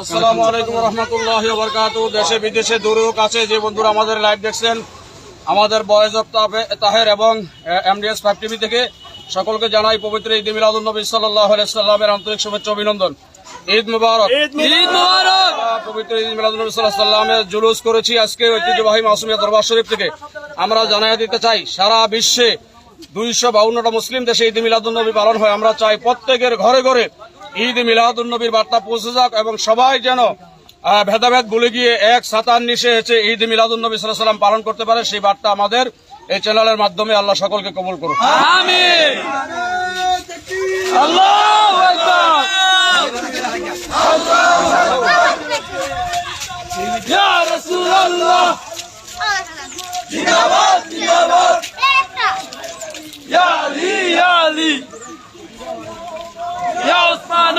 আসসালামু আলাইকুম রহমতুল্লাহি ওয়া বারাকাতুহু। দেশে বিদেশে দূরেও কাছে যে বন্ধুরা আমাদের লাইভ দেখছেন, আমাদের বয়েজ অফ তাহের এবং এমডিএস 5 টিভি থেকে সকলকে জানাই পবিত্র ঈদ মিলাদুন্নবী সাল্লাল্লাহু আলাইহি সাল্লামের আন্তরিক শুভেচ্ছা অভিনন্দন। ঈদ মুবারক, ঈদ মুবারক। পবিত্র ঈদ মিলাদুন্নবী সাল্লাল্লাহু আলাইহি সাল্লামের জুলুস করেছি আজকে ঐতিহ্যবাহী মাসুমিয়া দরবার শরীফ থেকে। আমরা জানাইয়া দিতে চাই, সারা বিশ্বে 252টা মুসলিম দেশে ঈদ মিলাদুন্নবী পালন হয়। আমরা চাই প্রত্যেকের ঘরে ঘরে ঈদ মিলাদুন্নবীর বার্তা পৌঁছে যাক এবং সবাই যেন ভেদাভেদ ভুলে গিয়ে এক ছাতার নিচে এসে ঈদ মিলাদুন্নবী সাল্লাল্লাহু আলাইহি সাল্লাম পালন করতে পারে। সেই বার্তা আমাদের এই চ্যানেলের মাধ্যমে আল্লাহ সকলকে কবুল করুন, আমিন। আল্লাহু আকবার। ইয়া রাসূলুল্লাহ, জিন্দাবাদ জিন্দাবাদ। ইয়া আলী ইয়া আলী, ইয়া উসমান